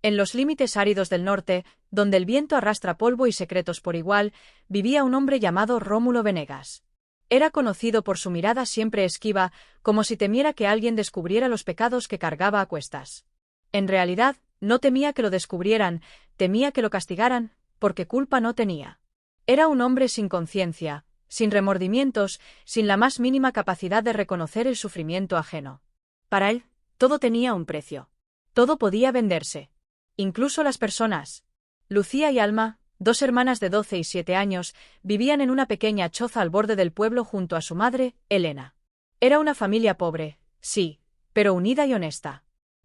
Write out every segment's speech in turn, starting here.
En los límites áridos del norte, donde el viento arrastra polvo y secretos por igual, vivía un hombre llamado Rómulo Venegas. Era conocido por su mirada siempre esquiva, como si temiera que alguien descubriera los pecados que cargaba a cuestas. En realidad, no temía que lo descubrieran, temía que lo castigaran, porque culpa no tenía. Era un hombre sin conciencia, sin remordimientos, sin la más mínima capacidad de reconocer el sufrimiento ajeno. Para él, todo tenía un precio. Todo podía venderse. Incluso las personas. Lucía y Alma, dos hermanas de 12 y 7 años, vivían en una pequeña choza al borde del pueblo junto a su madre, Elena. Era una familia pobre, sí, pero unida y honesta.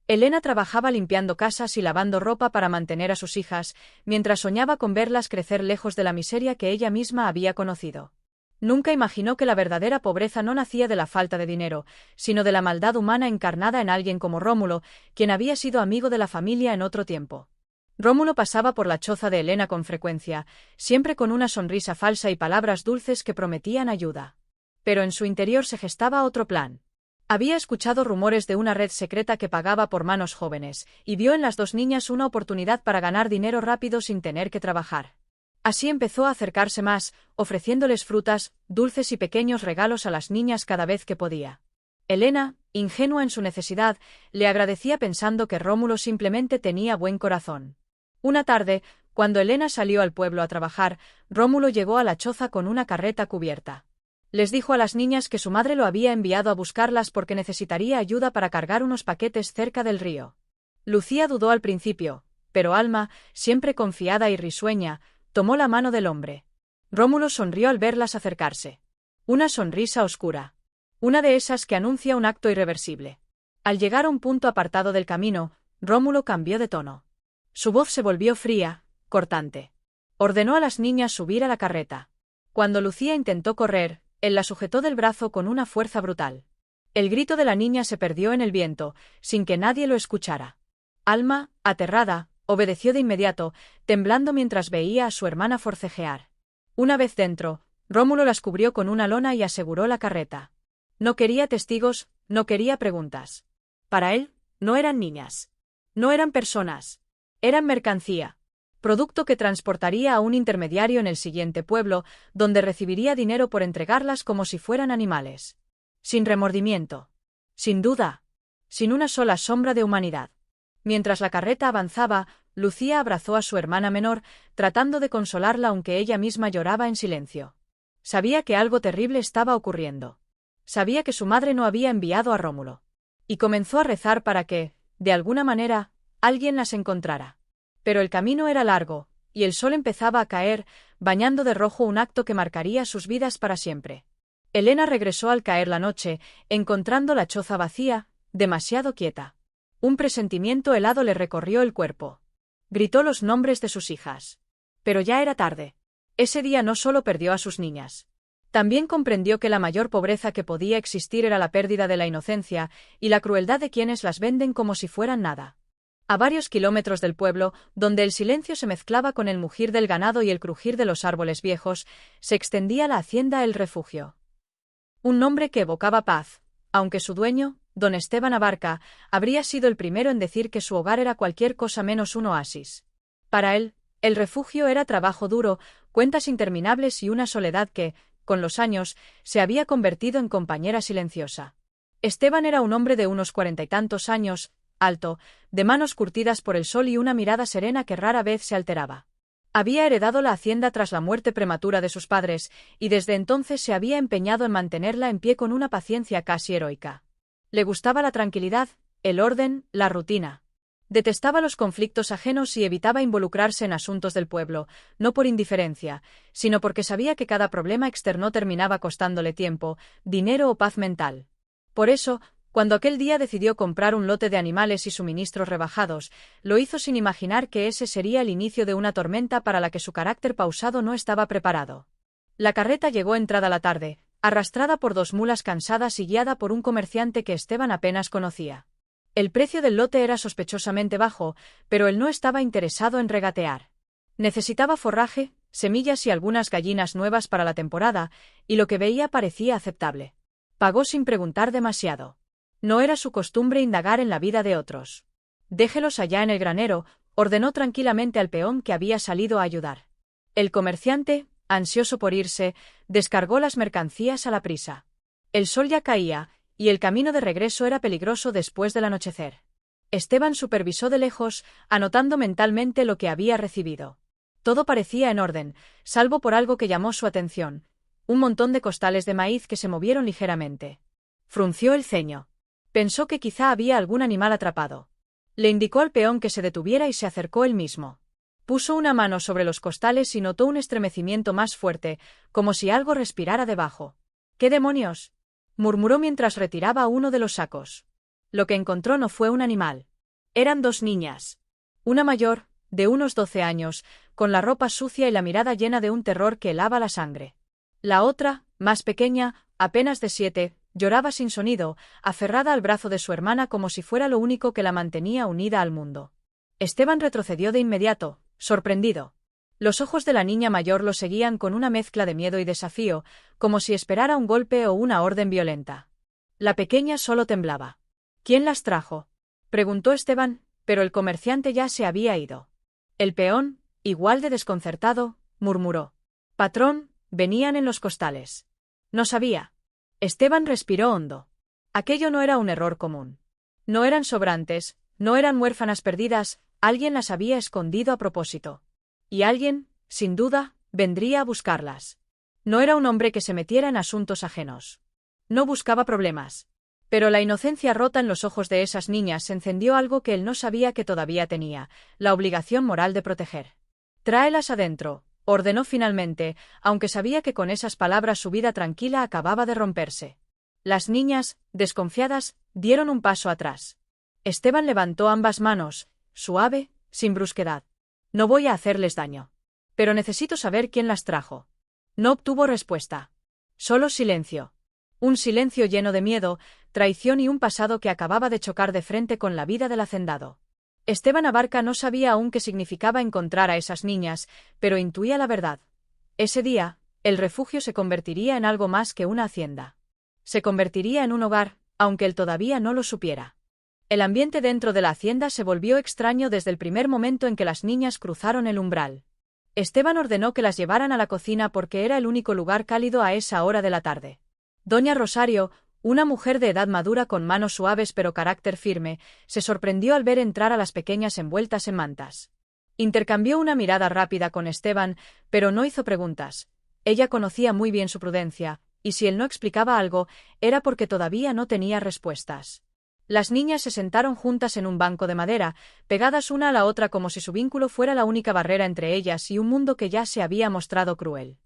Elena trabajaba limpiando casas y lavando ropa para mantener a sus hijas, mientras soñaba con verlas crecer lejos de la miseria que ella misma había conocido. Nunca imaginó que la verdadera pobreza no nacía de la falta de dinero, sino de la maldad humana encarnada en alguien como Rómulo, quien había sido amigo de la familia en otro tiempo. Rómulo pasaba por la choza de Elena con frecuencia, siempre con una sonrisa falsa y palabras dulces que prometían ayuda. Pero en su interior se gestaba otro plan. Había escuchado rumores de una red secreta que pagaba por manos jóvenes, y vio en las dos niñas una oportunidad para ganar dinero rápido sin tener que trabajar. Así empezó a acercarse más, ofreciéndoles frutas, dulces y pequeños regalos a las niñas cada vez que podía. Elena, ingenua en su necesidad, le agradecía pensando que Rómulo simplemente tenía buen corazón. Una tarde, cuando Elena salió al pueblo a trabajar, Rómulo llegó a la choza con una carreta cubierta. Les dijo a las niñas que su madre lo había enviado a buscarlas porque necesitaría ayuda para cargar unos paquetes cerca del río. Lucía dudó al principio, pero Alma, siempre confiada y risueña, tomó la mano del hombre. Rómulo sonrió al verlas acercarse. Una sonrisa oscura. Una de esas que anuncia un acto irreversible. Al llegar a un punto apartado del camino, Rómulo cambió de tono. Su voz se volvió fría, cortante. Ordenó a las niñas subir a la carreta. Cuando Lucía intentó correr, él la sujetó del brazo con una fuerza brutal. El grito de la niña se perdió en el viento, sin que nadie lo escuchara. Alma, aterrada, obedeció de inmediato, temblando mientras veía a su hermana forcejear. Una vez dentro, Rómulo las cubrió con una lona y aseguró la carreta. No quería testigos, no quería preguntas. Para él, no eran niñas. No eran personas. Eran mercancía. Producto que transportaría a un intermediario en el siguiente pueblo, donde recibiría dinero por entregarlas como si fueran animales. Sin remordimiento. Sin duda. Sin una sola sombra de humanidad. Mientras la carreta avanzaba, Lucía abrazó a su hermana menor, tratando de consolarla aunque ella misma lloraba en silencio. Sabía que algo terrible estaba ocurriendo. Sabía que su madre no había enviado a Rómulo. Y comenzó a rezar para que, de alguna manera, alguien las encontrara. Pero el camino era largo, y el sol empezaba a caer, bañando de rojo un acto que marcaría sus vidas para siempre. Elena regresó al caer la noche, encontrando la choza vacía, demasiado quieta. Un presentimiento helado le recorrió el cuerpo. Gritó los nombres de sus hijas. Pero ya era tarde. Ese día no solo perdió a sus niñas. También comprendió que la mayor pobreza que podía existir era la pérdida de la inocencia y la crueldad de quienes las venden como si fueran nada. A varios kilómetros del pueblo, donde el silencio se mezclaba con el mugir del ganado y el crujir de los árboles viejos, se extendía la hacienda El Refugio. Un nombre que evocaba paz, aunque su dueño, don Esteban Abarca, habría sido el primero en decir que su hogar era cualquier cosa menos un oasis. Para él, el refugio era trabajo duro, cuentas interminables y una soledad que, con los años, se había convertido en compañera silenciosa. Esteban era un hombre de unos 40 y tantos años, alto, de manos curtidas por el sol y una mirada serena que rara vez se alteraba. Había heredado la hacienda tras la muerte prematura de sus padres, y desde entonces se había empeñado en mantenerla en pie con una paciencia casi heroica. Le gustaba la tranquilidad, el orden, la rutina. Detestaba los conflictos ajenos y evitaba involucrarse en asuntos del pueblo, no por indiferencia, sino porque sabía que cada problema externo terminaba costándole tiempo, dinero o paz mental. Por eso, cuando aquel día decidió comprar un lote de animales y suministros rebajados, lo hizo sin imaginar que ese sería el inicio de una tormenta para la que su carácter pausado no estaba preparado. La carreta llegó entrada la tarde, arrastrada por dos mulas cansadas y guiada por un comerciante que Esteban apenas conocía. El precio del lote era sospechosamente bajo, pero él no estaba interesado en regatear. Necesitaba forraje, semillas y algunas gallinas nuevas para la temporada, y lo que veía parecía aceptable. Pagó sin preguntar demasiado. No era su costumbre indagar en la vida de otros. «Déjelos allá en el granero», ordenó tranquilamente al peón que había salido a ayudar. El comerciante, ansioso por irse, descargó las mercancías a la prisa. El sol ya caía, y el camino de regreso era peligroso después del anochecer. Esteban supervisó de lejos, anotando mentalmente lo que había recibido. Todo parecía en orden, salvo por algo que llamó su atención: un montón de costales de maíz que se movieron ligeramente. Frunció el ceño. Pensó que quizá había algún animal atrapado. Le indicó al peón que se detuviera y se acercó él mismo. Puso una mano sobre los costales y notó un estremecimiento más fuerte, como si algo respirara debajo. —¿Qué demonios? —murmuró mientras retiraba uno de los sacos. Lo que encontró no fue un animal. Eran dos niñas. Una mayor, de unos 12 años, con la ropa sucia y la mirada llena de un terror que helaba la sangre. La otra, más pequeña, apenas de 7, lloraba sin sonido, aferrada al brazo de su hermana como si fuera lo único que la mantenía unida al mundo. Esteban retrocedió de inmediato, sorprendido. Los ojos de la niña mayor lo seguían con una mezcla de miedo y desafío, como si esperara un golpe o una orden violenta. La pequeña solo temblaba. —¿Quién las trajo? —preguntó Esteban, pero el comerciante ya se había ido. El peón, igual de desconcertado, murmuró: —Patrón, venían en los costales. No sabía. Esteban respiró hondo. Aquello no era un error común. No eran sobrantes, no eran huérfanas perdidas, alguien las había escondido a propósito. Y alguien, sin duda, vendría a buscarlas. No era un hombre que se metiera en asuntos ajenos. No buscaba problemas. Pero la inocencia rota en los ojos de esas niñas encendió algo que él no sabía que todavía tenía: la obligación moral de proteger. —Tráelas adentro —ordenó finalmente, aunque sabía que con esas palabras su vida tranquila acababa de romperse. Las niñas, desconfiadas, dieron un paso atrás. Esteban levantó ambas manos, suave, sin brusquedad. —No voy a hacerles daño. Pero necesito saber quién las trajo. No obtuvo respuesta. Solo silencio. Un silencio lleno de miedo, traición y un pasado que acababa de chocar de frente con la vida del hacendado. Esteban Abarca no sabía aún qué significaba encontrar a esas niñas, pero intuía la verdad. Ese día, el refugio se convertiría en algo más que una hacienda. Se convertiría en un hogar, aunque él todavía no lo supiera. El ambiente dentro de la hacienda se volvió extraño desde el primer momento en que las niñas cruzaron el umbral. Esteban ordenó que las llevaran a la cocina porque era el único lugar cálido a esa hora de la tarde. Doña Rosario, una mujer de edad madura con manos suaves pero carácter firme, se sorprendió al ver entrar a las pequeñas envueltas en mantas. Intercambió una mirada rápida con Esteban, pero no hizo preguntas. Ella conocía muy bien su prudencia, y si él no explicaba algo, era porque todavía no tenía respuestas. Las niñas se sentaron juntas en un banco de madera, pegadas una a la otra como si su vínculo fuera la única barrera entre ellas y un mundo que ya se había mostrado cruel.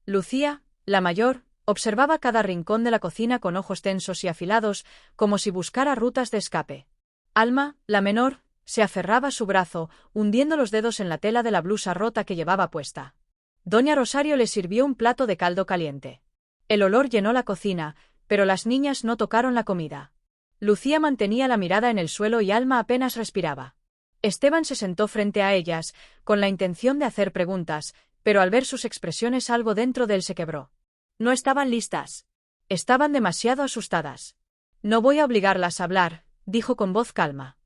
Lucía, la mayor, observaba cada rincón de la cocina con ojos tensos y afilados, como si buscara rutas de escape. Alma, la menor, se aferraba a su brazo, hundiendo los dedos en la tela de la blusa rota que llevaba puesta. Doña Rosario le sirvió un plato de caldo caliente. El olor llenó la cocina, pero las niñas no tocaron la comida. Lucía mantenía la mirada en el suelo y Alma apenas respiraba. Esteban se sentó frente a ellas, con la intención de hacer preguntas, pero al ver sus expresiones algo dentro de él se quebró. No estaban listas. Estaban demasiado asustadas. No voy a obligarlas a hablar, dijo con voz calma.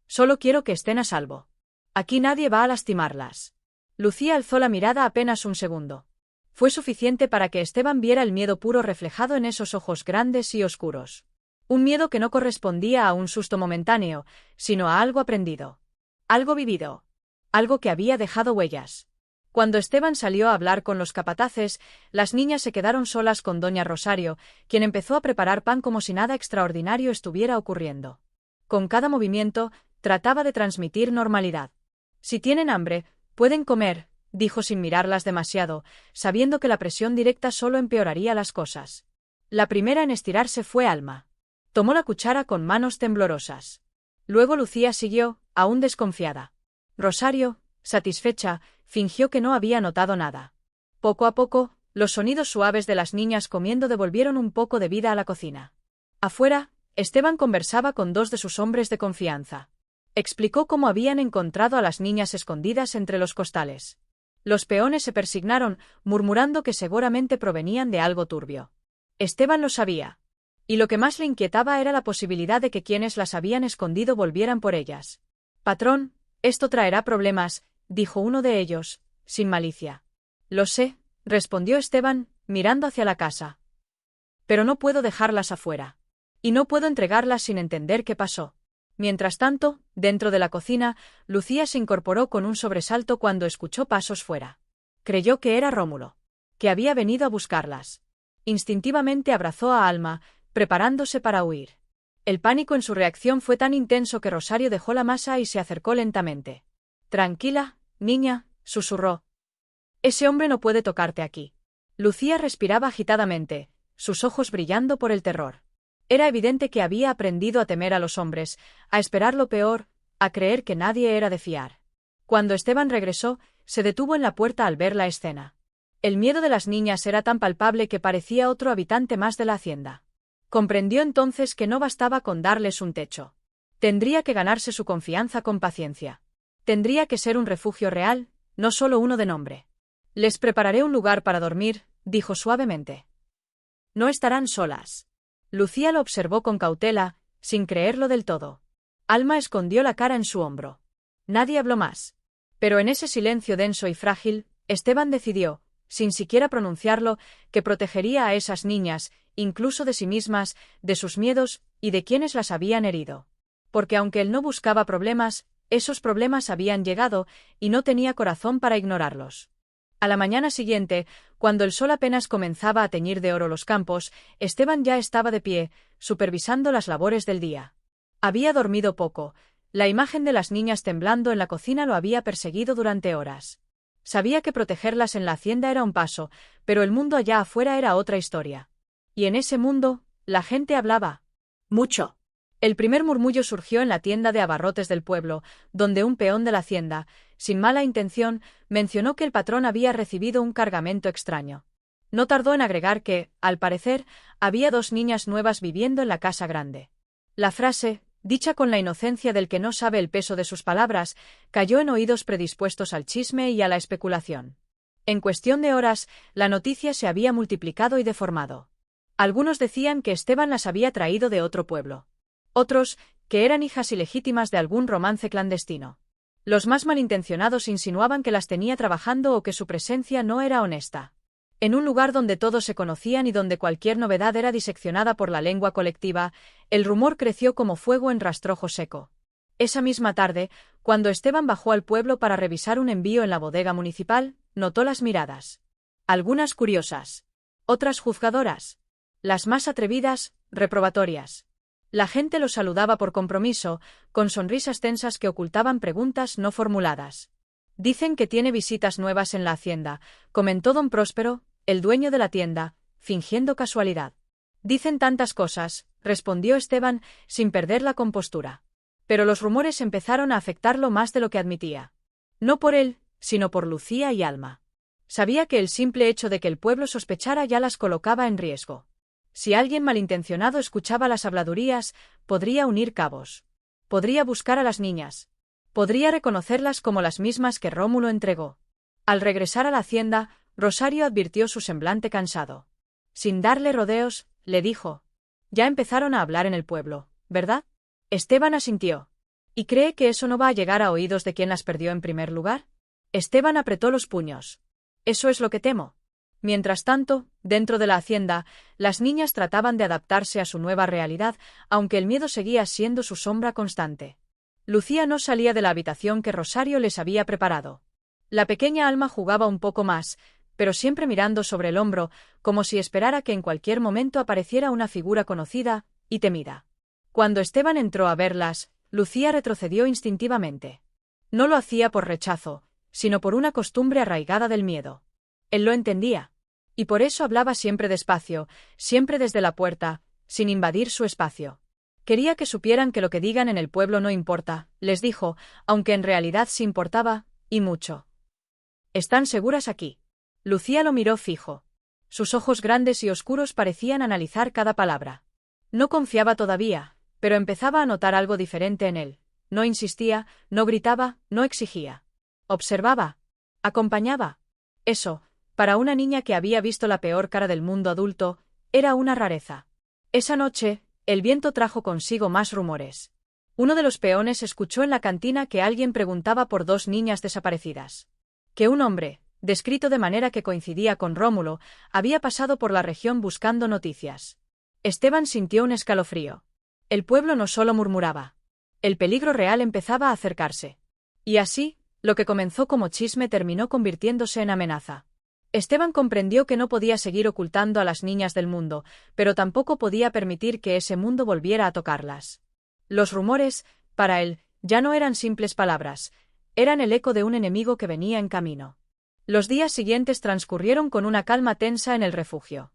Solo quiero que estén a salvo. Aquí nadie va a lastimarlas. Lucía alzó la mirada apenas un segundo. Fue suficiente para que Esteban viera el miedo puro reflejado en esos ojos grandes y oscuros. Un miedo que no correspondía a un susto momentáneo, sino a algo aprendido. Algo vivido. Algo que había dejado huellas. Cuando Esteban salió a hablar con los capataces, las niñas se quedaron solas con doña Rosario, quien empezó a preparar pan como si nada extraordinario estuviera ocurriendo. Con cada movimiento, trataba de transmitir normalidad. Si tienen hambre, pueden comer, dijo sin mirarlas demasiado, sabiendo que la presión directa solo empeoraría las cosas. La primera en estirarse fue Alma. Tomó la cuchara con manos temblorosas. Luego Lucía siguió, aún desconfiada. Rosario, satisfecha, fingió que no había notado nada. Poco a poco, los sonidos suaves de las niñas comiendo devolvieron un poco de vida a la cocina. Afuera, Esteban conversaba con dos de sus hombres de confianza. Explicó cómo habían encontrado a las niñas escondidas entre los costales. Los peones se persignaron, murmurando que seguramente provenían de algo turbio. Esteban lo sabía. Y lo que más le inquietaba era la posibilidad de que quienes las habían escondido volvieran por ellas. Patrón, Esto traerá problemas, dijo uno de ellos, sin malicia. Lo sé, respondió Esteban, mirando hacia la casa. Pero no puedo dejarlas afuera. Y no puedo entregarlas sin entender qué pasó. Mientras tanto, dentro de la cocina, Lucía se incorporó con un sobresalto cuando escuchó pasos fuera. Creyó que era Rómulo, que había venido a buscarlas. Instintivamente abrazó a Alma, preparándose para huir. El pánico en su reacción fue tan intenso que Rosario dejó la masa y se acercó lentamente. «Tranquila, niña», susurró. «Ese hombre no puede tocarte aquí». Lucía respiraba agitadamente, sus ojos brillando por el terror. Era evidente que había aprendido a temer a los hombres, a esperar lo peor, a creer que nadie era de fiar. Cuando Esteban regresó, se detuvo en la puerta al ver la escena. El miedo de las niñas era tan palpable que parecía otro habitante más de la hacienda. Comprendió entonces que no bastaba con darles un techo. Tendría que ganarse su confianza con paciencia. Tendría que ser un refugio real, no solo uno de nombre. «Les prepararé un lugar para dormir», dijo suavemente. «No estarán solas». Lucía lo observó con cautela, sin creerlo del todo. Alma escondió la cara en su hombro. Nadie habló más. Pero en ese silencio denso y frágil, Esteban decidió, sin siquiera pronunciarlo, que protegería a esas niñas, incluso de sí mismas, de sus miedos y de quienes las habían herido. Porque aunque él no buscaba problemas, esos problemas habían llegado y no tenía corazón para ignorarlos. A la mañana siguiente, cuando el sol apenas comenzaba a teñir de oro los campos, Esteban ya estaba de pie, supervisando las labores del día. Había dormido poco. La imagen de las niñas temblando en la cocina lo había perseguido durante horas. Sabía que protegerlas en la hacienda era un paso, pero el mundo allá afuera era otra historia. Y en ese mundo, la gente hablaba. Mucho. El primer murmullo surgió en la tienda de abarrotes del pueblo, donde un peón de la hacienda, sin mala intención, mencionó que el patrón había recibido un cargamento extraño. No tardó en agregar que, al parecer, había 2 niñas nuevas viviendo en la casa grande. La frase, dicha con la inocencia del que no sabe el peso de sus palabras, cayó en oídos predispuestos al chisme y a la especulación. En cuestión de horas, la noticia se había multiplicado y deformado. Algunos decían que Esteban las había traído de otro pueblo. Otros, que eran hijas ilegítimas de algún romance clandestino. Los más malintencionados insinuaban que las tenía trabajando o que su presencia no era honesta. En un lugar donde todos se conocían y donde cualquier novedad era diseccionada por la lengua colectiva, el rumor creció como fuego en rastrojo seco. Esa misma tarde, cuando Esteban bajó al pueblo para revisar un envío en la bodega municipal, notó las miradas. Algunas curiosas. Otras juzgadoras. Las más atrevidas, reprobatorias. La gente lo saludaba por compromiso, con sonrisas tensas que ocultaban preguntas no formuladas. «Dicen que tiene visitas nuevas en la hacienda», comentó don Próspero, el dueño de la tienda, fingiendo casualidad. «Dicen tantas cosas», respondió Esteban, sin perder la compostura. Pero los rumores empezaron a afectarlo más de lo que admitía. No por él, sino por Lucía y Alma. Sabía que el simple hecho de que el pueblo sospechara ya las colocaba en riesgo. Si alguien malintencionado escuchaba las habladurías, podría unir cabos. Podría buscar a las niñas. Podría reconocerlas como las mismas que Rómulo entregó. Al regresar a la hacienda, Rosario advirtió su semblante cansado. Sin darle rodeos, le dijo: «Ya empezaron a hablar en el pueblo, ¿verdad?» Esteban asintió. «¿Y cree que eso no va a llegar a oídos de quien las perdió en primer lugar?» Esteban apretó los puños. «Eso es lo que temo». Mientras tanto, dentro de la hacienda, las niñas trataban de adaptarse a su nueva realidad, aunque el miedo seguía siendo su sombra constante. Lucía no salía de la habitación que Rosario les había preparado. La pequeña Alma jugaba un poco más, pero siempre mirando sobre el hombro, como si esperara que en cualquier momento apareciera una figura conocida y temida. Cuando Esteban entró a verlas, Lucía retrocedió instintivamente. No lo hacía por rechazo, sino por una costumbre arraigada del miedo. Él lo entendía. Y por eso hablaba siempre despacio, siempre desde la puerta, sin invadir su espacio. «Quería que supieran que lo que digan en el pueblo no importa», les dijo, aunque en realidad sí importaba, y mucho. «¿Están seguras aquí?» Lucía lo miró fijo. Sus ojos grandes y oscuros parecían analizar cada palabra. No confiaba todavía, pero empezaba a notar algo diferente en él. No insistía, no gritaba, no exigía. Observaba. Acompañaba. Eso, para una niña que había visto la peor cara del mundo adulto, era una rareza. Esa noche, el viento trajo consigo más rumores. Uno de los peones escuchó en la cantina que alguien preguntaba por dos niñas desaparecidas. Que un hombre, descrito de manera que coincidía con Rómulo, había pasado por la región buscando noticias. Esteban sintió un escalofrío. El pueblo no solo murmuraba. El peligro real empezaba a acercarse. Y así, lo que comenzó como chisme terminó convirtiéndose en amenaza. Esteban comprendió que no podía seguir ocultando a las niñas del mundo, pero tampoco podía permitir que ese mundo volviera a tocarlas. Los rumores, para él, ya no eran simples palabras, eran el eco de un enemigo que venía en camino. Los días siguientes transcurrieron con una calma tensa en el refugio.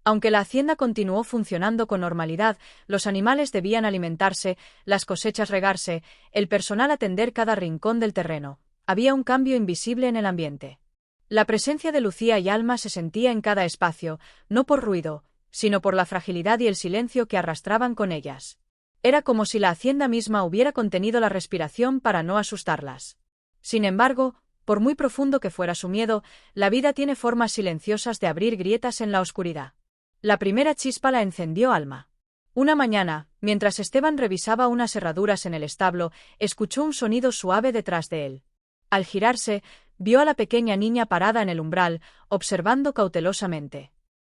Aunque la hacienda continuó funcionando con normalidad, los animales debían alimentarse, las cosechas regarse, el personal atender cada rincón del terreno. Había un cambio invisible en el ambiente. La presencia de Lucía y Alma se sentía en cada espacio, no por ruido, sino por la fragilidad y el silencio que arrastraban con ellas. Era como si la hacienda misma hubiera contenido la respiración para no asustarlas. Sin embargo, por muy profundo que fuera su miedo, la vida tiene formas silenciosas de abrir grietas en la oscuridad. La primera chispa la encendió Alma. Una mañana, mientras Esteban revisaba unas herraduras en el establo, escuchó un sonido suave detrás de él. Al girarse, vio a la pequeña niña parada en el umbral, observando cautelosamente.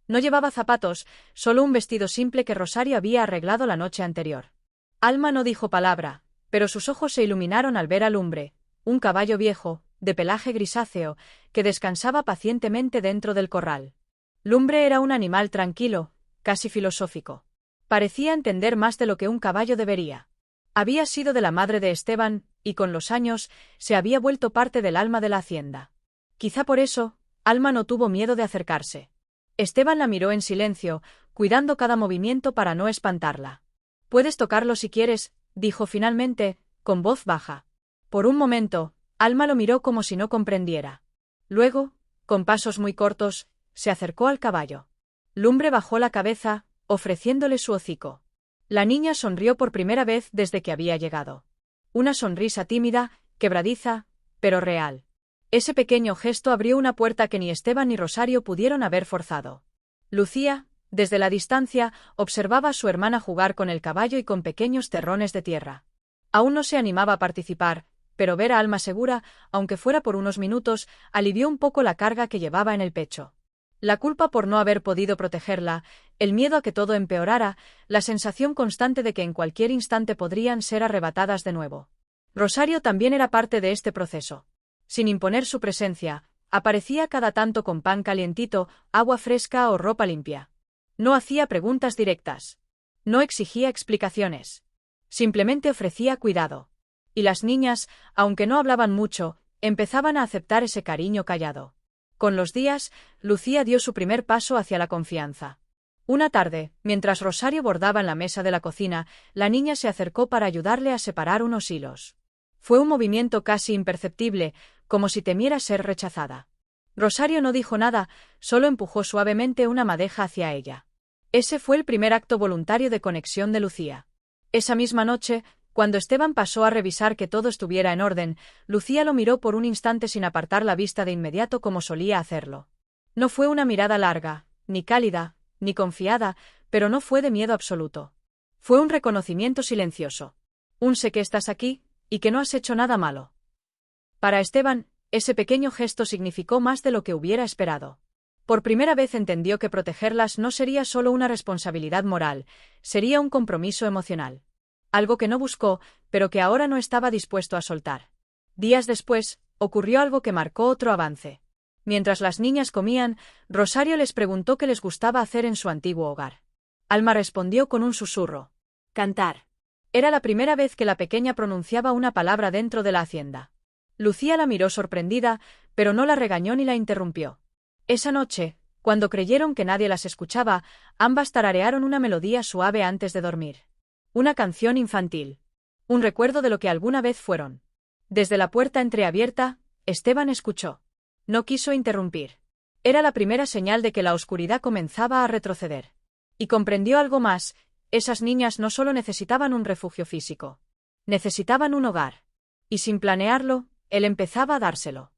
No llevaba zapatos, solo un vestido simple que Rosario había arreglado la noche anterior. Alma no dijo palabra, pero sus ojos se iluminaron al ver a Lumbre, un caballo viejo, de pelaje grisáceo, que descansaba pacientemente dentro del corral. Lumbre era un animal tranquilo, casi filosófico. Parecía entender más de lo que un caballo debería. Había sido de la madre de Esteban, y con los años, se había vuelto parte del alma de la hacienda. Quizá por eso, Alma no tuvo miedo de acercarse. Esteban la miró en silencio, cuidando cada movimiento para no espantarla. «Puedes tocarlo si quieres», dijo finalmente, con voz baja. Por un momento, Alma lo miró como si no comprendiera. Luego, con pasos muy cortos, se acercó al caballo. Lumbre bajó la cabeza, ofreciéndole su hocico. La niña sonrió por primera vez desde que había llegado. Una sonrisa tímida, quebradiza, pero real. Ese pequeño gesto abrió una puerta que ni Esteban ni Rosario pudieron haber forzado. Lucía, desde la distancia, observaba a su hermana jugar con el caballo y con pequeños terrones de tierra. Aún no se animaba a participar, pero ver a Alma segura, aunque fuera por unos minutos, alivió un poco la carga que llevaba en el pecho. La culpa por no haber podido protegerla, el miedo a que todo empeorara, la sensación constante de que en cualquier instante podrían ser arrebatadas de nuevo. Rosario también era parte de este proceso. Sin imponer su presencia, aparecía cada tanto con pan calientito, agua fresca o ropa limpia. No hacía preguntas directas. No exigía explicaciones. Simplemente ofrecía cuidado. Y las niñas, aunque no hablaban mucho, empezaban a aceptar ese cariño callado. Con los días, Lucía dio su primer paso hacia la confianza. Una tarde, mientras Rosario bordaba en la mesa de la cocina, la niña se acercó para ayudarle a separar unos hilos. Fue un movimiento casi imperceptible, como si temiera ser rechazada. Rosario no dijo nada, solo empujó suavemente una madeja hacia ella. Ese fue el primer acto voluntario de conexión de Lucía. Esa misma noche, cuando Esteban pasó a revisar que todo estuviera en orden, Lucía lo miró por un instante sin apartar la vista de inmediato como solía hacerlo. No fue una mirada larga, ni cálida, ni confiada, pero no fue de miedo absoluto. Fue un reconocimiento silencioso. Un sé que estás aquí, y que no has hecho nada malo. Para Esteban, ese pequeño gesto significó más de lo que hubiera esperado. Por primera vez entendió que protegerlas no sería solo una responsabilidad moral, sería un compromiso emocional. Algo que no buscó, pero que ahora no estaba dispuesto a soltar. Días después, ocurrió algo que marcó otro avance. Mientras las niñas comían, Rosario les preguntó qué les gustaba hacer en su antiguo hogar. Alma respondió con un susurro. Cantar. Era la primera vez que la pequeña pronunciaba una palabra dentro de la hacienda. Lucía la miró sorprendida, pero no la regañó ni la interrumpió. Esa noche, cuando creyeron que nadie las escuchaba, ambas tararearon una melodía suave antes de dormir. Una canción infantil. Un recuerdo de lo que alguna vez fueron. Desde la puerta entreabierta, Esteban escuchó. No quiso interrumpir. Era la primera señal de que la oscuridad comenzaba a retroceder. Y comprendió algo más, esas niñas no solo necesitaban un refugio físico. Necesitaban un hogar. Y sin planearlo, él empezaba a dárselo.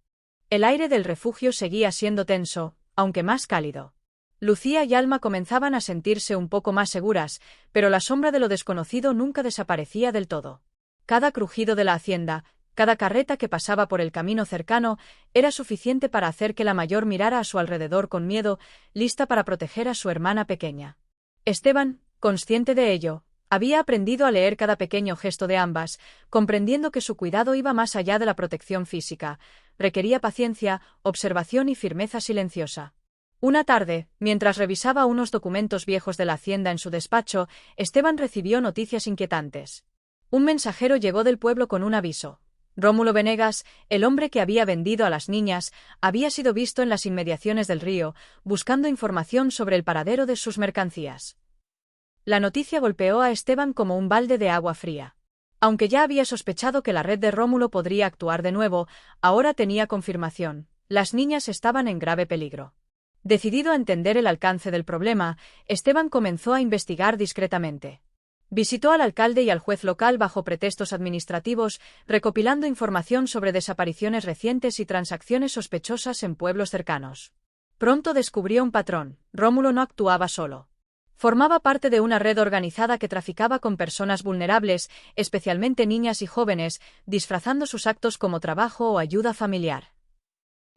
El aire del refugio seguía siendo tenso, aunque más cálido. Lucía y Alma comenzaban a sentirse un poco más seguras, pero la sombra de lo desconocido nunca desaparecía del todo. Cada crujido de la hacienda, cada carreta que pasaba por el camino cercano, era suficiente para hacer que la mayor mirara a su alrededor con miedo, lista para proteger a su hermana pequeña. Esteban, consciente de ello, había aprendido a leer cada pequeño gesto de ambas, comprendiendo que su cuidado iba más allá de la protección física, requería paciencia, observación y firmeza silenciosa. Una tarde, mientras revisaba unos documentos viejos de la hacienda en su despacho, Esteban recibió noticias inquietantes. Un mensajero llegó del pueblo con un aviso. Rómulo Venegas, el hombre que había vendido a las niñas, había sido visto en las inmediaciones del río, buscando información sobre el paradero de sus mercancías. La noticia golpeó a Esteban como un balde de agua fría. Aunque ya había sospechado que la red de Rómulo podría actuar de nuevo, ahora tenía confirmación. Las niñas estaban en grave peligro. Decidido a entender el alcance del problema, Esteban comenzó a investigar discretamente. Visitó al alcalde y al juez local bajo pretextos administrativos, recopilando información sobre desapariciones recientes y transacciones sospechosas en pueblos cercanos. Pronto descubrió un patrón: Rómulo no actuaba solo. Formaba parte de una red organizada que traficaba con personas vulnerables, especialmente niñas y jóvenes, disfrazando sus actos como trabajo o ayuda familiar.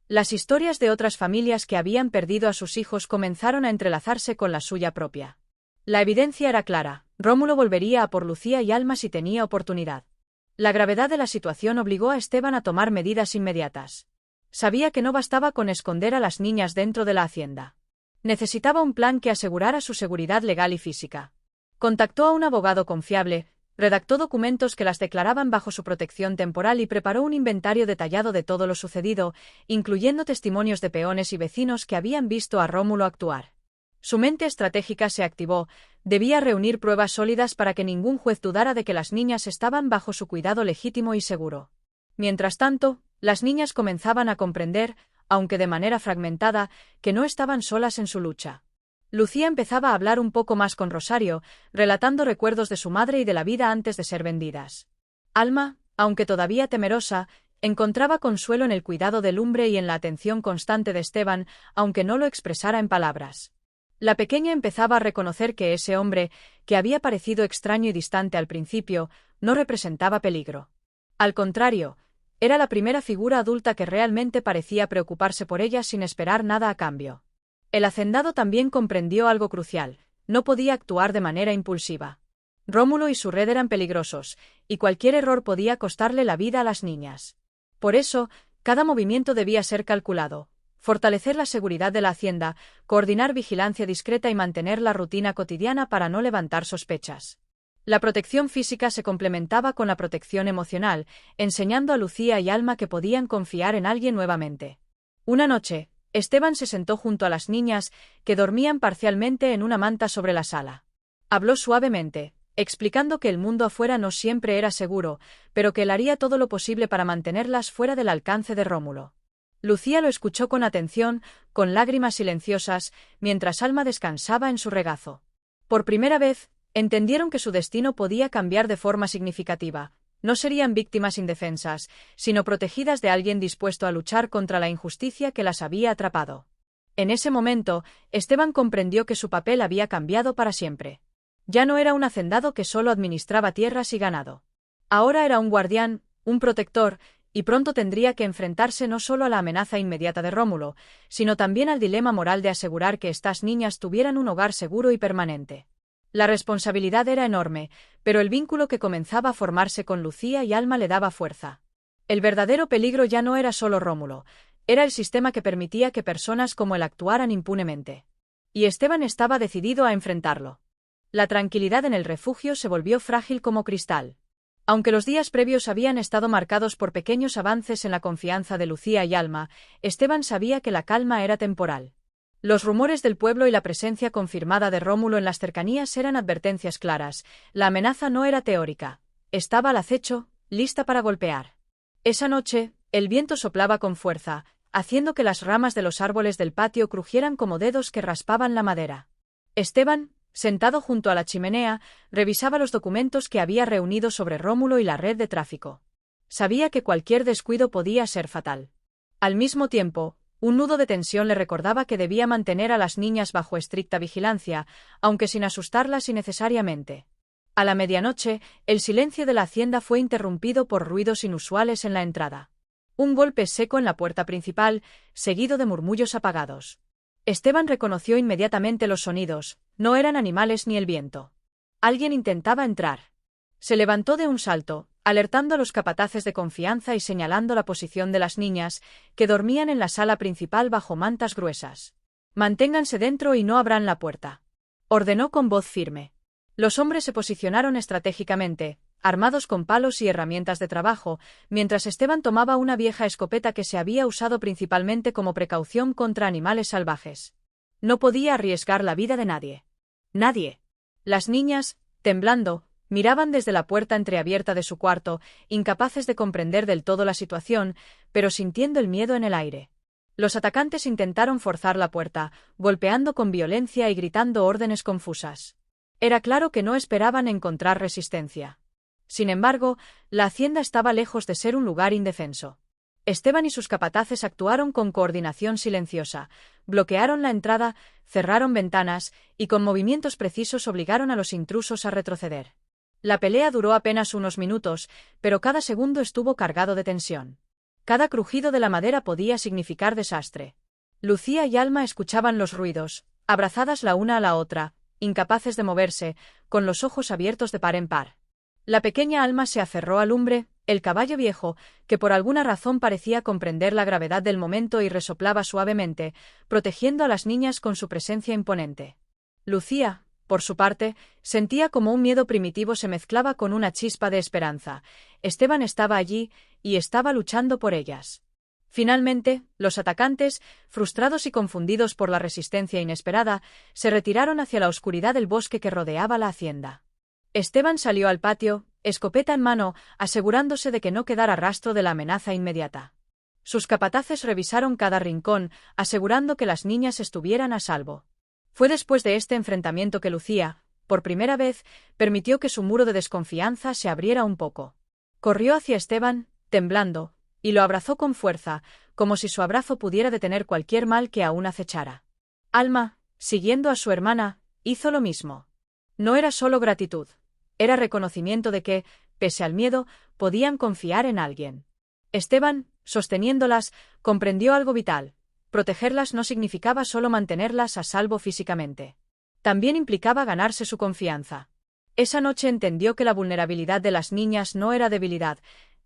Las historias de otras familias que habían perdido a sus hijos comenzaron a entrelazarse con la suya propia. La evidencia era clara: Rómulo volvería a por Lucía y Alma si tenía oportunidad. La gravedad de la situación obligó a Esteban a tomar medidas inmediatas. Sabía que no bastaba con esconder a las niñas dentro de la hacienda. Necesitaba un plan que asegurara su seguridad legal y física. Contactó a un abogado confiable, redactó documentos que las declaraban bajo su protección temporal y preparó un inventario detallado de todo lo sucedido, incluyendo testimonios de peones y vecinos que habían visto a Rómulo actuar. Su mente estratégica se activó, debía reunir pruebas sólidas para que ningún juez dudara de que las niñas estaban bajo su cuidado legítimo y seguro. Mientras tanto, las niñas comenzaban a comprender, aunque de manera fragmentada, que no estaban solas en su lucha. Lucía empezaba a hablar un poco más con Rosario, relatando recuerdos de su madre y de la vida antes de ser vendidas. Alma, aunque todavía temerosa, encontraba consuelo en el cuidado del hombre y en la atención constante de Esteban, aunque no lo expresara en palabras. La pequeña empezaba a reconocer que ese hombre, que había parecido extraño y distante al principio, no representaba peligro. Al contrario, era la primera figura adulta que realmente parecía preocuparse por ella sin esperar nada a cambio. El hacendado también comprendió algo crucial: no podía actuar de manera impulsiva. Rómulo y su red eran peligrosos, y cualquier error podía costarle la vida a las niñas. Por eso, cada movimiento debía ser calculado: fortalecer la seguridad de la hacienda, coordinar vigilancia discreta y mantener la rutina cotidiana para no levantar sospechas. La protección física se complementaba con la protección emocional, enseñando a Lucía y Alma que podían confiar en alguien nuevamente. Una noche, Esteban se sentó junto a las niñas, que dormían parcialmente en una manta sobre la sala. Habló suavemente, explicando que el mundo afuera no siempre era seguro, pero que él haría todo lo posible para mantenerlas fuera del alcance de Rómulo. Lucía lo escuchó con atención, con lágrimas silenciosas, mientras Alma descansaba en su regazo. Por primera vez, entendieron que su destino podía cambiar de forma significativa. No serían víctimas indefensas, sino protegidas de alguien dispuesto a luchar contra la injusticia que las había atrapado. En ese momento, Esteban comprendió que su papel había cambiado para siempre. Ya no era un hacendado que solo administraba tierras y ganado. Ahora era un guardián, un protector, y pronto tendría que enfrentarse no solo a la amenaza inmediata de Rómulo, sino también al dilema moral de asegurar que estas niñas tuvieran un hogar seguro y permanente. La responsabilidad era enorme, pero el vínculo que comenzaba a formarse con Lucía y Alma le daba fuerza. El verdadero peligro ya no era solo Rómulo, era el sistema que permitía que personas como él actuaran impunemente. Y Esteban estaba decidido a enfrentarlo. La tranquilidad en el refugio se volvió frágil como cristal. Aunque los días previos habían estado marcados por pequeños avances en la confianza de Lucía y Alma, Esteban sabía que la calma era temporal. Los rumores del pueblo y la presencia confirmada de Rómulo en las cercanías eran advertencias claras: la amenaza no era teórica, estaba al acecho, lista para golpear. Esa noche, el viento soplaba con fuerza, haciendo que las ramas de los árboles del patio crujieran como dedos que raspaban la madera. Esteban, sentado junto a la chimenea, revisaba los documentos que había reunido sobre Rómulo y la red de tráfico. Sabía que cualquier descuido podía ser fatal. Al mismo tiempo, Un nudo de tensión le recordaba que debía mantener a las niñas bajo estricta vigilancia, aunque sin asustarlas innecesariamente. A la medianoche, el silencio de la hacienda fue interrumpido por ruidos inusuales en la entrada. Un golpe seco en la puerta principal, seguido de murmullos apagados. Esteban reconoció inmediatamente los sonidos, no eran animales ni el viento. Alguien intentaba entrar. Se levantó de un salto, alertando a los capataces de confianza y señalando la posición de las niñas, que dormían en la sala principal bajo mantas gruesas. «Manténganse dentro y no abran la puerta», ordenó con voz firme. Los hombres se posicionaron estratégicamente, armados con palos y herramientas de trabajo, mientras Esteban tomaba una vieja escopeta que se había usado principalmente como precaución contra animales salvajes. No podía arriesgar la vida de nadie. Nadie. Las niñas, temblando, miraban desde la puerta entreabierta de su cuarto, incapaces de comprender del todo la situación, pero sintiendo el miedo en el aire. Los atacantes intentaron forzar la puerta, golpeando con violencia y gritando órdenes confusas. Era claro que no esperaban encontrar resistencia. Sin embargo, la hacienda estaba lejos de ser un lugar indefenso. Esteban y sus capataces actuaron con coordinación silenciosa, bloquearon la entrada, cerraron ventanas y con movimientos precisos obligaron a los intrusos a retroceder. La pelea duró apenas unos minutos, pero cada segundo estuvo cargado de tensión. Cada crujido de la madera podía significar desastre. Lucía y Alma escuchaban los ruidos, abrazadas la una a la otra, incapaces de moverse, con los ojos abiertos de par en par. La pequeña Alma se aferró al Lumbre, el caballo viejo, que por alguna razón parecía comprender la gravedad del momento y resoplaba suavemente, protegiendo a las niñas con su presencia imponente. Lucía, por su parte, sentía como un miedo primitivo se mezclaba con una chispa de esperanza. Esteban estaba allí, y estaba luchando por ellas. Finalmente, los atacantes, frustrados y confundidos por la resistencia inesperada, se retiraron hacia la oscuridad del bosque que rodeaba la hacienda. Esteban salió al patio, escopeta en mano, asegurándose de que no quedara rastro de la amenaza inmediata. Sus capataces revisaron cada rincón, asegurando que las niñas estuvieran a salvo. Fue después de este enfrentamiento que Lucía, por primera vez, permitió que su muro de desconfianza se abriera un poco. Corrió hacia Esteban, temblando, y lo abrazó con fuerza, como si su abrazo pudiera detener cualquier mal que aún acechara. Alma, siguiendo a su hermana, hizo lo mismo. No era solo gratitud. Era reconocimiento de que, pese al miedo, podían confiar en alguien. Esteban, sosteniéndolas, comprendió algo vital. Protegerlas no significaba solo mantenerlas a salvo físicamente. También implicaba ganarse su confianza. Esa noche entendió que la vulnerabilidad de las niñas no era debilidad,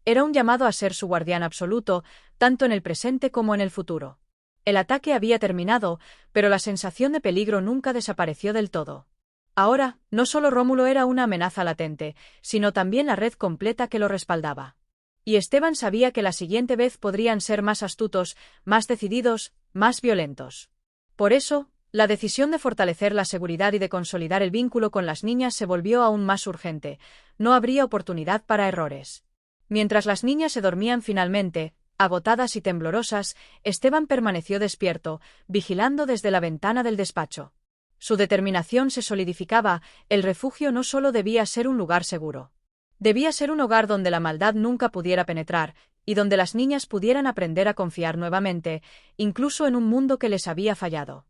era un llamado a ser su guardián absoluto, tanto en el presente como en el futuro. El ataque había terminado, pero la sensación de peligro nunca desapareció del todo. Ahora, no solo Rómulo era una amenaza latente, sino también la red completa que lo respaldaba. Y Esteban sabía que la siguiente vez podrían ser más astutos, más decididos, más violentos. Por eso, la decisión de fortalecer la seguridad y de consolidar el vínculo con las niñas se volvió aún más urgente. No habría oportunidad para errores. Mientras las niñas se dormían finalmente, agotadas y temblorosas, Esteban permaneció despierto, vigilando desde la ventana del despacho. Su determinación se solidificaba, el refugio no solo debía ser un lugar seguro. Debía ser un hogar donde la maldad nunca pudiera penetrar, y donde las niñas pudieran aprender a confiar nuevamente, incluso en un mundo que les había fallado.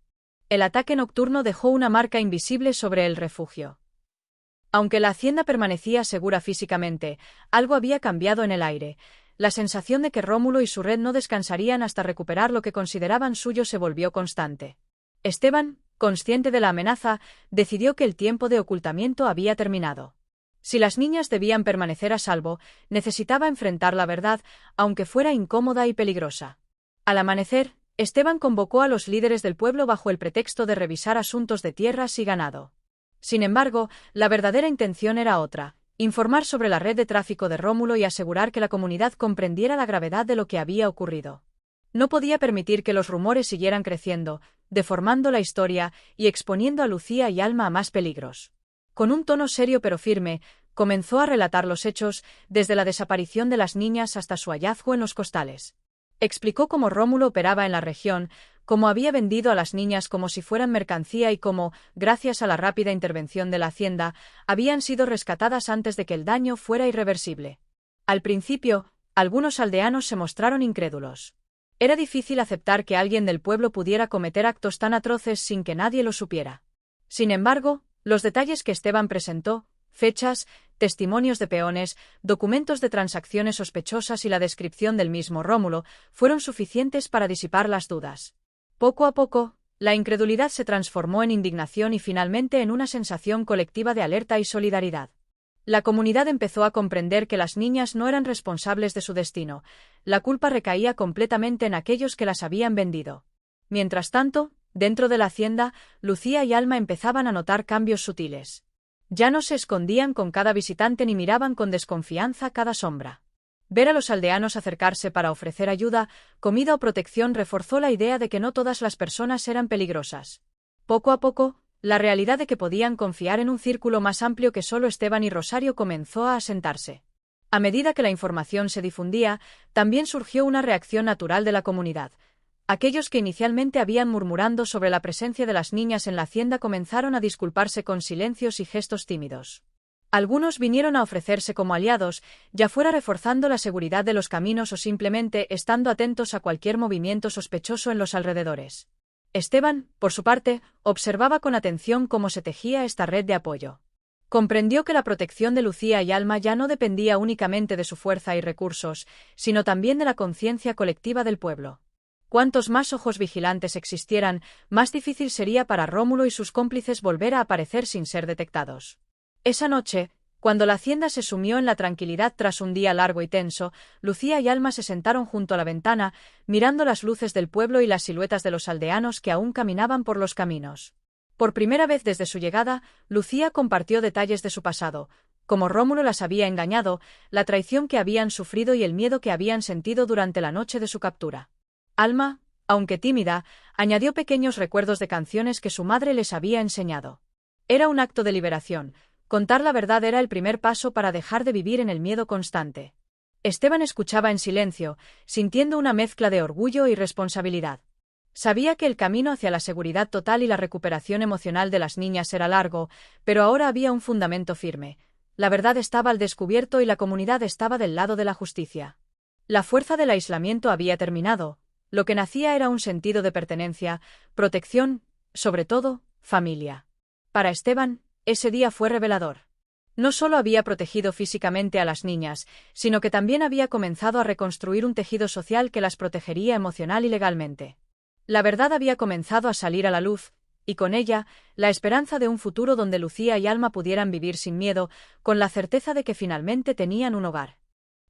El ataque nocturno dejó una marca invisible sobre el refugio. Aunque la hacienda permanecía segura físicamente, algo había cambiado en el aire. La sensación de que Rómulo y su red no descansarían hasta recuperar lo que consideraban suyo se volvió constante. Esteban, consciente de la amenaza, decidió que el tiempo de ocultamiento había terminado. Si las niñas debían permanecer a salvo, necesitaba enfrentar la verdad, aunque fuera incómoda y peligrosa. Al amanecer, Esteban convocó a los líderes del pueblo bajo el pretexto de revisar asuntos de tierras y ganado. Sin embargo, la verdadera intención era otra: informar sobre la red de tráfico de Rómulo y asegurar que la comunidad comprendiera la gravedad de lo que había ocurrido. No podía permitir que los rumores siguieran creciendo, deformando la historia y exponiendo a Lucía y Alma a más peligros. Con un tono serio pero firme, comenzó a relatar los hechos, desde la desaparición de las niñas hasta su hallazgo en los costales. Explicó cómo Rómulo operaba en la región, cómo había vendido a las niñas como si fueran mercancía y cómo, gracias a la rápida intervención de la hacienda, habían sido rescatadas antes de que el daño fuera irreversible. Al principio, algunos aldeanos se mostraron incrédulos. Era difícil aceptar que alguien del pueblo pudiera cometer actos tan atroces sin que nadie lo supiera. Sin embargo, los detalles que Esteban presentó, fechas, testimonios de peones, documentos de transacciones sospechosas y la descripción del mismo Rómulo, fueron suficientes para disipar las dudas. Poco a poco, la incredulidad se transformó en indignación y finalmente en una sensación colectiva de alerta y solidaridad. La comunidad empezó a comprender que las niñas no eran responsables de su destino, la culpa recaía completamente en aquellos que las habían vendido. Mientras tanto, dentro de la hacienda, Lucía y Alma empezaban a notar cambios sutiles. Ya no se escondían con cada visitante ni miraban con desconfianza cada sombra. Ver a los aldeanos acercarse para ofrecer ayuda, comida o protección reforzó la idea de que no todas las personas eran peligrosas. Poco a poco, la realidad de que podían confiar en un círculo más amplio que solo Esteban y Rosario comenzó a asentarse. A medida que la información se difundía, también surgió una reacción natural de la comunidad. Aquellos que inicialmente habían murmurando sobre la presencia de las niñas en la hacienda comenzaron a disculparse con silencios y gestos tímidos. Algunos vinieron a ofrecerse como aliados, ya fuera reforzando la seguridad de los caminos o simplemente estando atentos a cualquier movimiento sospechoso en los alrededores. Esteban, por su parte, observaba con atención cómo se tejía esta red de apoyo. Comprendió que la protección de Lucía y Alma ya no dependía únicamente de su fuerza y recursos, sino también de la conciencia colectiva del pueblo. Cuantos más ojos vigilantes existieran, más difícil sería para Rómulo y sus cómplices volver a aparecer sin ser detectados. Esa noche, cuando la hacienda se sumió en la tranquilidad tras un día largo y tenso, Lucía y Alma se sentaron junto a la ventana, mirando las luces del pueblo y las siluetas de los aldeanos que aún caminaban por los caminos. Por primera vez desde su llegada, Lucía compartió detalles de su pasado, cómo Rómulo las había engañado, la traición que habían sufrido y el miedo que habían sentido durante la noche de su captura. Alma, aunque tímida, añadió pequeños recuerdos de canciones que su madre les había enseñado. Era un acto de liberación. Contar la verdad era el primer paso para dejar de vivir en el miedo constante. Esteban escuchaba en silencio, sintiendo una mezcla de orgullo y responsabilidad. Sabía que el camino hacia la seguridad total y la recuperación emocional de las niñas era largo, pero ahora había un fundamento firme. La verdad estaba al descubierto y la comunidad estaba del lado de la justicia. La fuerza del aislamiento había terminado. Lo que nacía era un sentido de pertenencia, protección, sobre todo, familia. Para Esteban, ese día fue revelador. No solo había protegido físicamente a las niñas, sino que también había comenzado a reconstruir un tejido social que las protegería emocional y legalmente. La verdad había comenzado a salir a la luz, y con ella, la esperanza de un futuro donde Lucía y Alma pudieran vivir sin miedo, con la certeza de que finalmente tenían un hogar.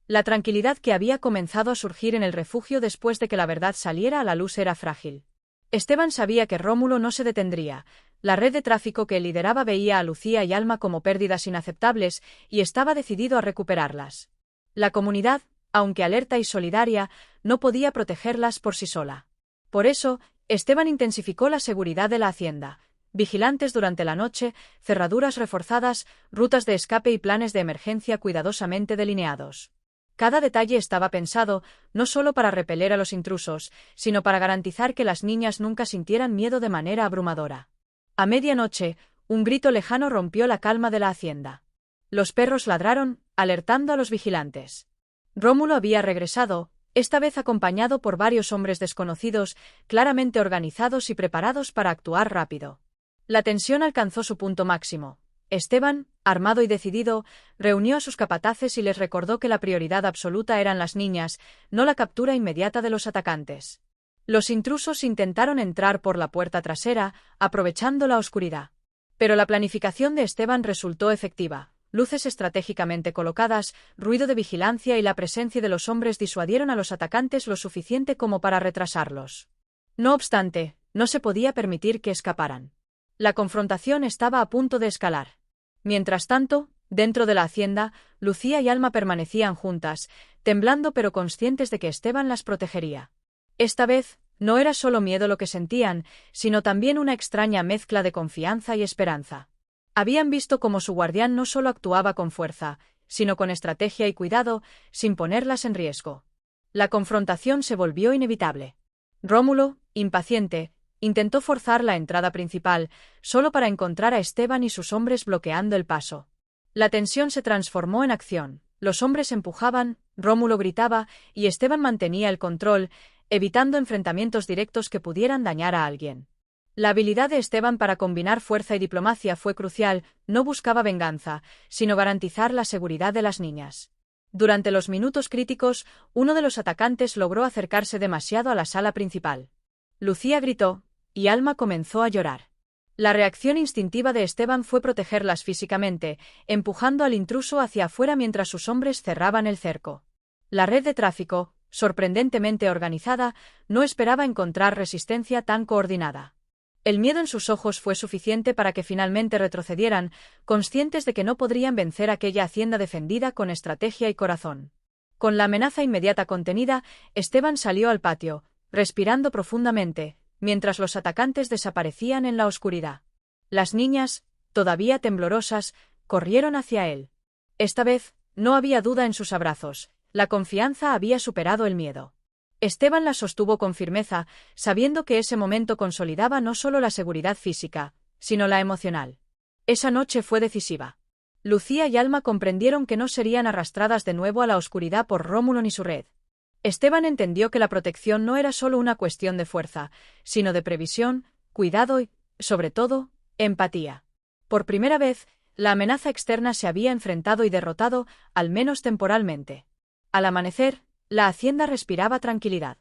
La tranquilidad que había comenzado a surgir en el refugio después de que la verdad saliera a la luz era frágil. Esteban sabía que Rómulo no se detendría. La red de tráfico que lideraba veía a Lucía y Alma como pérdidas inaceptables y estaba decidido a recuperarlas. La comunidad, aunque alerta y solidaria, no podía protegerlas por sí sola. Por eso, Esteban intensificó la seguridad de la hacienda. Vigilantes durante la noche, cerraduras reforzadas, rutas de escape y planes de emergencia cuidadosamente delineados. Cada detalle estaba pensado, no solo para repeler a los intrusos, sino para garantizar que las niñas nunca sintieran miedo de manera abrumadora. A medianoche, un grito lejano rompió la calma de la hacienda. Los perros ladraron, alertando a los vigilantes. Rómulo había regresado, esta vez acompañado por varios hombres desconocidos, claramente organizados y preparados para actuar rápido. La tensión alcanzó su punto máximo. Esteban, armado y decidido, reunió a sus capataces y les recordó que la prioridad absoluta eran las niñas, no la captura inmediata de los atacantes. Los intrusos intentaron entrar por la puerta trasera, aprovechando la oscuridad. Pero la planificación de Esteban resultó efectiva. Luces estratégicamente colocadas, ruido de vigilancia y la presencia de los hombres disuadieron a los atacantes lo suficiente como para retrasarlos. No obstante, no se podía permitir que escaparan. La confrontación estaba a punto de escalar. Mientras tanto, dentro de la hacienda, Lucía y Alma permanecían juntas, temblando pero conscientes de que Esteban las protegería. Esta vez, no era solo miedo lo que sentían, sino también una extraña mezcla de confianza y esperanza. Habían visto cómo su guardián no solo actuaba con fuerza, sino con estrategia y cuidado, sin ponerlas en riesgo. La confrontación se volvió inevitable. Rómulo, impaciente, intentó forzar la entrada principal, solo para encontrar a Esteban y sus hombres bloqueando el paso. La tensión se transformó en acción. Los hombres empujaban, Rómulo gritaba, y Esteban mantenía el control. evitando enfrentamientos directos que pudieran dañar a alguien. La habilidad de Esteban para combinar fuerza y diplomacia fue crucial. No buscaba venganza, sino garantizar la seguridad de las niñas. Durante los minutos críticos, uno de los atacantes logró acercarse demasiado a la sala principal. Lucía gritó, y Alma comenzó a llorar. La reacción instintiva de Esteban fue protegerlas físicamente, empujando al intruso hacia afuera mientras sus hombres cerraban el cerco. La red de tráfico, sorprendentemente organizada, no esperaba encontrar resistencia tan coordinada. El miedo en sus ojos fue suficiente para que finalmente retrocedieran, conscientes de que no podrían vencer aquella hacienda defendida con estrategia y corazón. Con la amenaza inmediata contenida, Esteban salió al patio, respirando profundamente, mientras los atacantes desaparecían en la oscuridad. Las niñas, todavía temblorosas, corrieron hacia él. Esta vez, no había duda en sus abrazos, la confianza había superado el miedo. Esteban la sostuvo con firmeza, sabiendo que ese momento consolidaba no solo la seguridad física, sino la emocional. Esa noche fue decisiva. Lucía y Alma comprendieron que no serían arrastradas de nuevo a la oscuridad por Rómulo ni su red. Esteban entendió que la protección no era solo una cuestión de fuerza, sino de previsión, cuidado y, sobre todo, empatía. Por primera vez, la amenaza externa se había enfrentado y derrotado, al menos temporalmente. Al amanecer, la hacienda respiraba tranquilidad.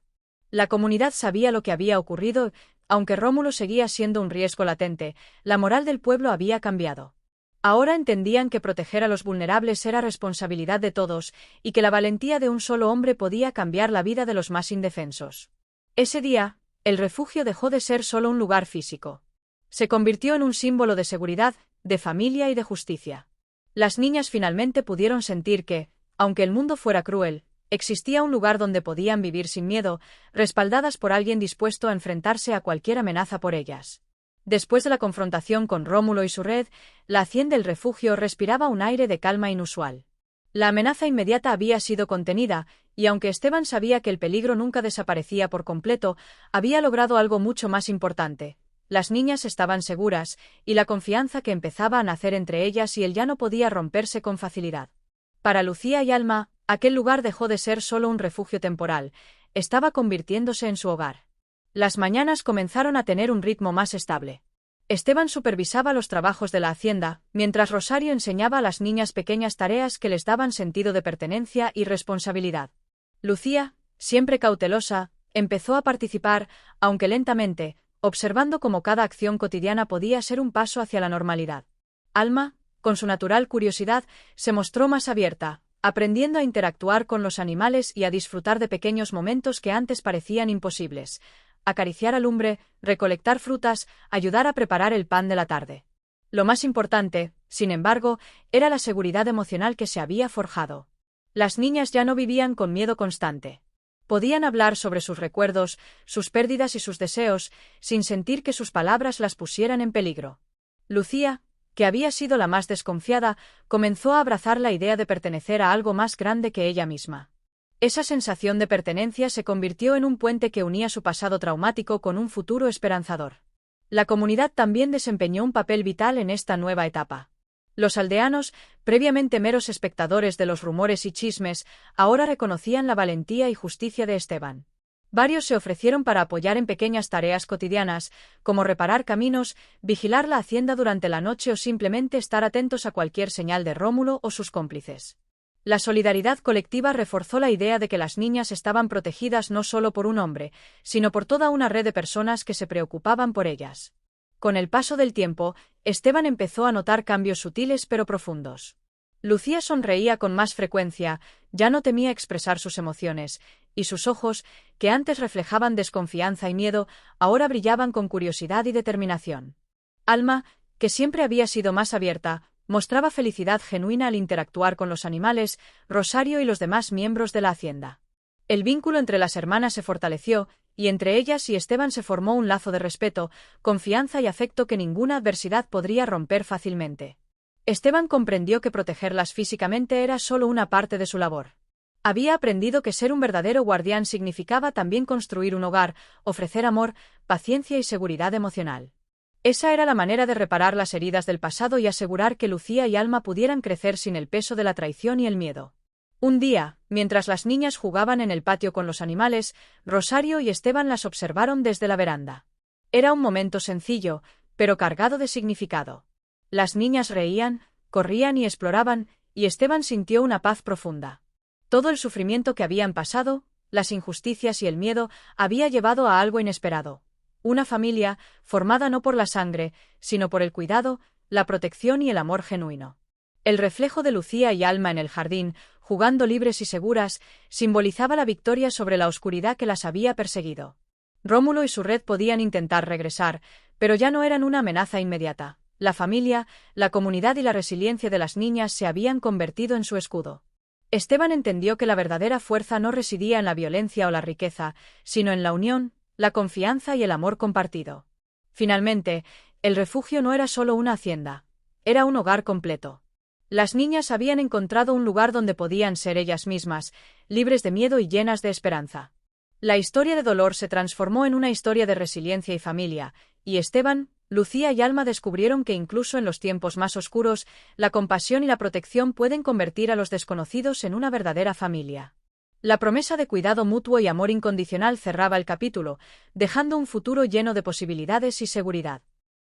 La comunidad sabía lo que había ocurrido, aunque Rómulo seguía siendo un riesgo latente, la moral del pueblo había cambiado. Ahora entendían que proteger a los vulnerables era responsabilidad de todos, y que la valentía de un solo hombre podía cambiar la vida de los más indefensos. Ese día, el refugio dejó de ser solo un lugar físico. Se convirtió en un símbolo de seguridad, de familia y de justicia. Las niñas finalmente pudieron sentir que, aunque el mundo fuera cruel, existía un lugar donde podían vivir sin miedo, respaldadas por alguien dispuesto a enfrentarse a cualquier amenaza por ellas. Después de la confrontación con Rómulo y su red, la hacienda del refugio respiraba un aire de calma inusual. La amenaza inmediata había sido contenida, y aunque Esteban sabía que el peligro nunca desaparecía por completo, había logrado algo mucho más importante. Las niñas estaban seguras, y la confianza que empezaba a nacer entre ellas y él ya no podía romperse con facilidad. Para Lucía y Alma, aquel lugar dejó de ser solo un refugio temporal, estaba convirtiéndose en su hogar. Las mañanas comenzaron a tener un ritmo más estable. Esteban supervisaba los trabajos de la hacienda, mientras Rosario enseñaba a las niñas pequeñas tareas que les daban sentido de pertenencia y responsabilidad. Lucía, siempre cautelosa, empezó a participar, aunque lentamente, observando cómo cada acción cotidiana podía ser un paso hacia la normalidad. Alma, con su natural curiosidad, se mostró más abierta, aprendiendo a interactuar con los animales y a disfrutar de pequeños momentos que antes parecían imposibles. Acariciar a lumbre, recolectar frutas, ayudar a preparar el pan de la tarde. Lo más importante, sin embargo, era la seguridad emocional que se había forjado. Las niñas ya no vivían con miedo constante. Podían hablar sobre sus recuerdos, sus pérdidas y sus deseos, sin sentir que sus palabras las pusieran en peligro. Lucía, que había sido la más desconfiada, comenzó a abrazar la idea de pertenecer a algo más grande que ella misma. Esa sensación de pertenencia se convirtió en un puente que unía su pasado traumático con un futuro esperanzador. La comunidad también desempeñó un papel vital en esta nueva etapa. Los aldeanos, previamente meros espectadores de los rumores y chismes, ahora reconocían la valentía y justicia de Esteban. Varios se ofrecieron para apoyar en pequeñas tareas cotidianas, como reparar caminos, vigilar la hacienda durante la noche o simplemente estar atentos a cualquier señal de Rómulo o sus cómplices. La solidaridad colectiva reforzó la idea de que las niñas estaban protegidas no solo por un hombre, sino por toda una red de personas que se preocupaban por ellas. Con el paso del tiempo, Esteban empezó a notar cambios sutiles pero profundos. Lucía sonreía con más frecuencia, ya no temía expresar sus emociones, y sus ojos, que antes reflejaban desconfianza y miedo, ahora brillaban con curiosidad y determinación. Alma, que siempre había sido más abierta, mostraba felicidad genuina al interactuar con los animales, Rosario y los demás miembros de la hacienda. El vínculo entre las hermanas se fortaleció, y entre ellas y Esteban se formó un lazo de respeto, confianza y afecto que ninguna adversidad podría romper fácilmente. Esteban comprendió que protegerlas físicamente era solo una parte de su labor. Había aprendido que ser un verdadero guardián significaba también construir un hogar, ofrecer amor, paciencia y seguridad emocional. Esa era la manera de reparar las heridas del pasado y asegurar que Lucía y Alma pudieran crecer sin el peso de la traición y el miedo. Un día, mientras las niñas jugaban en el patio con los animales, Rosario y Esteban las observaron desde la veranda. Era un momento sencillo, pero cargado de significado. Las niñas reían, corrían y exploraban, y Esteban sintió una paz profunda. Todo el sufrimiento que habían pasado, las injusticias y el miedo, había llevado a algo inesperado. Una familia, formada no por la sangre, sino por el cuidado, la protección y el amor genuino. El reflejo de Lucía y Alma en el jardín, jugando libres y seguras, simbolizaba la victoria sobre la oscuridad que las había perseguido. Rómulo y su red podían intentar regresar, pero ya no eran una amenaza inmediata. La familia, la comunidad y la resiliencia de las niñas se habían convertido en su escudo. Esteban entendió que la verdadera fuerza no residía en la violencia o la riqueza, sino en la unión, la confianza y el amor compartido. Finalmente, el refugio no era solo una hacienda, era un hogar completo. Las niñas habían encontrado un lugar donde podían ser ellas mismas, libres de miedo y llenas de esperanza. La historia de dolor se transformó en una historia de resiliencia y familia, y Esteban, Lucía y Alma descubrieron que incluso en los tiempos más oscuros, la compasión y la protección pueden convertir a los desconocidos en una verdadera familia. La promesa de cuidado mutuo y amor incondicional cerraba el capítulo, dejando un futuro lleno de posibilidades y seguridad.